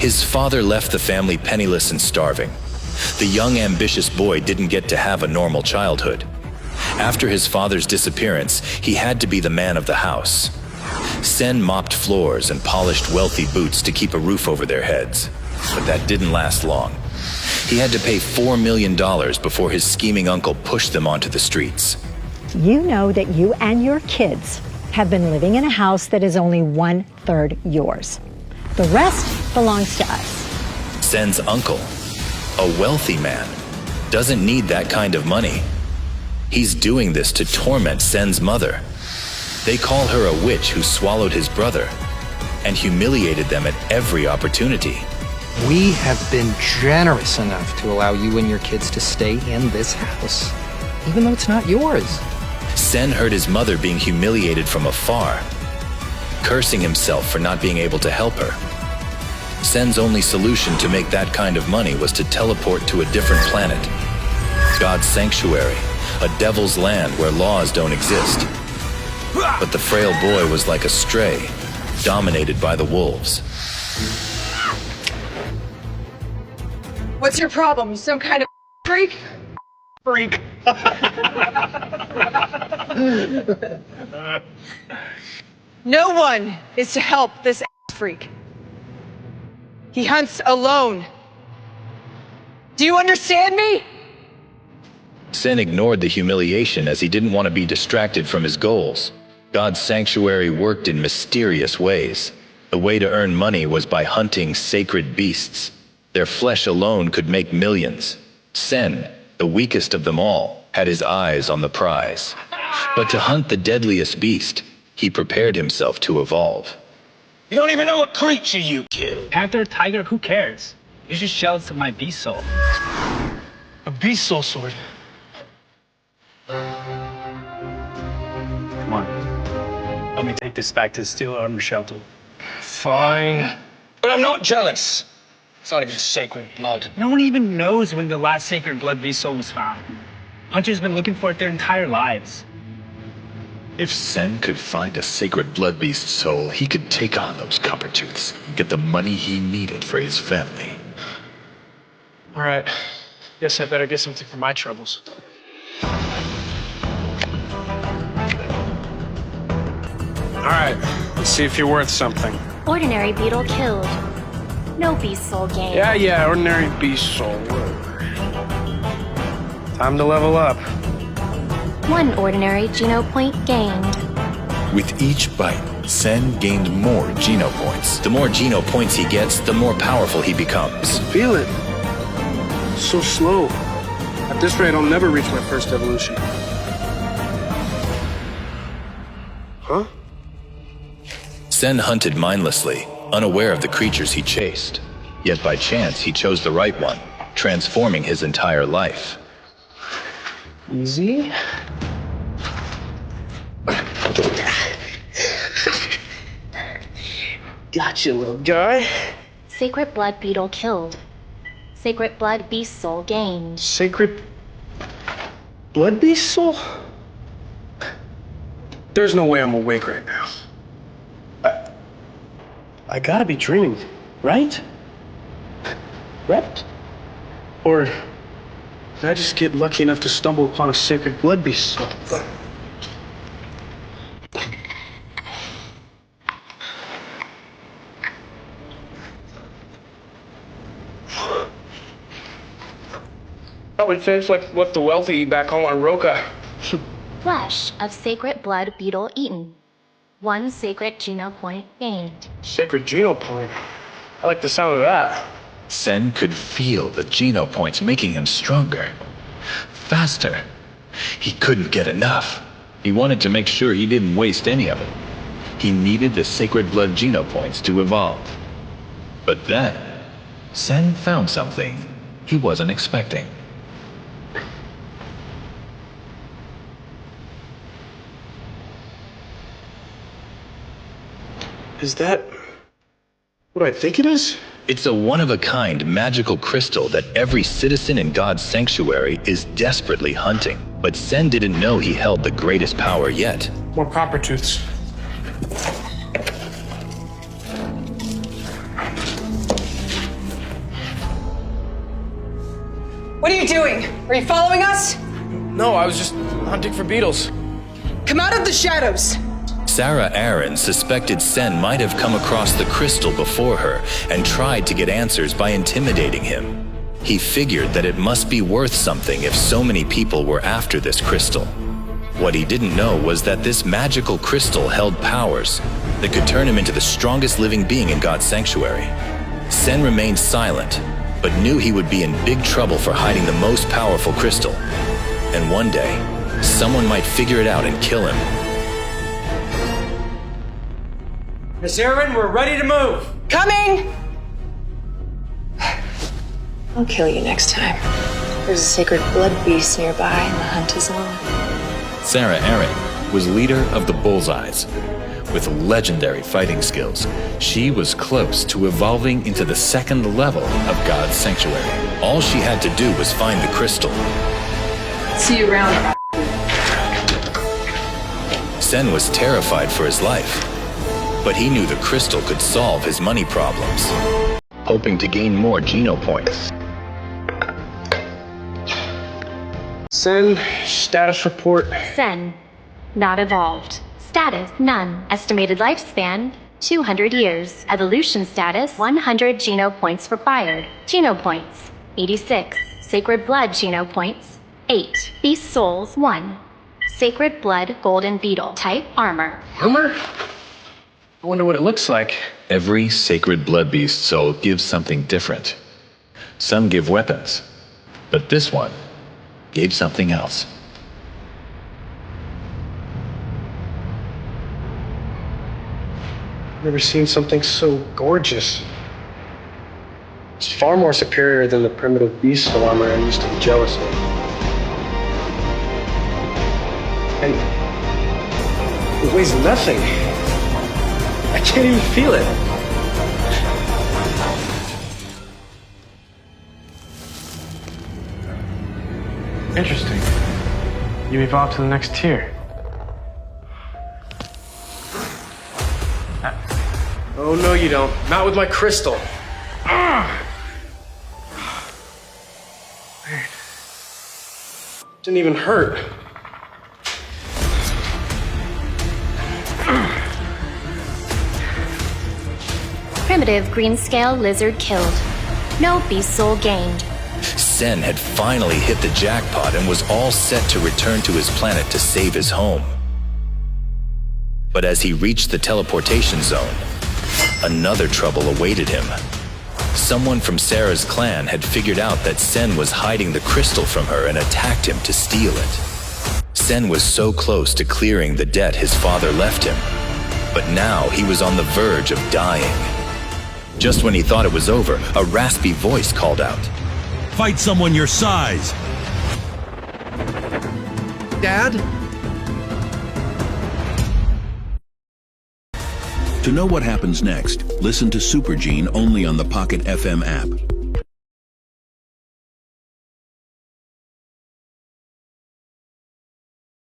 His father left the family penniless and starving. The young, ambitious boy didn't get to have a normal childhood. After his father's disappearance, he had to be the man of the house. Cene mopped floors and polished wealthy boots to keep a roof over their heads. But that didn't last long. He had to pay $4 million before his scheming uncle pushed them onto the streets. You know that you and your kids have been living in a house that is only 1/3 yours. The rest belongs to us. Cene's uncle, a wealthy man, doesn't need that kind of money. He's doing this to torment Cene's mother. They call her a witch who swallowed his brother and humiliated them at every opportunity. We have been generous enough to allow you and your kids to stay in this house, even though it's not yours. Cene heard his mother being humiliated from afar, cursing himself for not being able to help her. Cene's only solution to make that kind of money was to teleport to a different planet. God's sanctuary, a devil's land where laws don't exist. But the frail boy was like a stray, dominated by the wolves. What's your problem? You some kind of freak? Freak. No one is to help this freak. He hunts alone. Do you understand me? Cene ignored the humiliation as he didn't want to be distracted from his goals. God's sanctuary worked in mysterious ways. The way to earn money was by hunting sacred beasts. Their flesh alone could make millions. Cene, the weakest of them all, had his eyes on the prize. But to hunt the deadliest beast, he prepared himself to evolve. You don't even know what creature you killed. Panther, tiger, who cares? You're just jealous of my beast soul. A beast soul sword. Come on. Let me take this back to the steel armor shelter. Fine. But I'm not jealous. It's not even sacred blood. No one even knows when the last sacred blood beast soul was found. Hunters been looking for it their entire lives. If Cene could find a sacred blood beast soul, he could take on those coppertooths and get the money he needed for his family. All right. Guess I better get something for my troubles. All right. Let's see if you're worth something. Ordinary beetle killed. No beast soul gained. Yeah, ordinary beast soul. Time to level up. 1 ordinary Geno point gained. With each bite, Cene gained more Geno points. The more Geno points he gets, the more powerful he becomes. Feel it. So slow. At this rate, I'll never reach my first evolution. Huh? Cene hunted mindlessly, unaware of the creatures he chased. Yet by chance, he chose the right one, transforming his entire life. Easy. Gotcha, little guy. Sacred blood beetle killed. Sacred blood beast soul gained. Sacred blood beast soul? There's no way I'm awake right now. I gotta be dreaming, right? Right? Or did I just get lucky enough to stumble upon a sacred blood beast soul? It tastes like what the wealthy eat back home on Roca. Flesh of sacred blood beetle eaten. 1 sacred Geno point gained. Sacred Geno point. I like the sound of that. Cene could feel the Geno points making him stronger, faster. He couldn't get enough. He wanted to make sure he didn't waste any of it. He needed the sacred blood Geno points to evolve. But then, Cene found something he wasn't expecting. Is that what I think it is? It's a one-of-a-kind magical crystal that every citizen in God's sanctuary is desperately hunting. But Cene didn't know he held the greatest power yet. More coppertooths. What are you doing? Are you following us? No, I was just hunting for beetles. Come out of the shadows. Sarah Aaron suspected Cene might have come across the crystal before her and tried to get answers by intimidating him. He figured that it must be worth something if so many people were after this crystal. What he didn't know was that this magical crystal held powers that could turn him into the strongest living being in God's sanctuary. Cene remained silent, but knew he would be in big trouble for hiding the most powerful crystal. And one day, someone might figure it out and kill him. Miss Aaron, we're ready to move. Coming! I'll kill you next time. There's a sacred blood beast nearby and the hunt is on. Sarah Aaron was leader of the Bullseyes. With legendary fighting skills, she was close to evolving into the second level of God's sanctuary. All she had to do was find the crystal. See you around. Cene was terrified for his life, but he knew the crystal could solve his money problems. Hoping to gain more Geno points, Send status report. Cene. Not evolved. Status, none. Estimated lifespan, 200 years. Evolution status, 100 Geno points required. Geno points, 86. Sacred blood Geno points, 8. Beast souls, 1. Sacred blood golden beetle. Type, armor. Armor? I wonder what it looks like. Every sacred blood beast soul gives something different. Some give weapons, but this one gave something else. I've never seen something so gorgeous. It's far more superior than the primitive beast soul armor I used to be jealous of. And it weighs nothing. I can't even feel it. Interesting. You evolved to the next tier. Oh, no, you don't. Not with my crystal. Didn't even hurt. Primitive green scale lizard killed. No beast soul gained. Cene had finally hit the jackpot and was all set to return to his planet to save his home. But as he reached the teleportation zone, another trouble awaited him. Someone from Sarah's clan had figured out that Cene was hiding the crystal from her and attacked him to steal it. Cene was so close to clearing the debt his father left him, but now he was on the verge of dying. Just when he thought it was over, a raspy voice called out, "Fight someone your size!" Dad? To know what happens next, listen to Super Gene only on the Pocket FM app.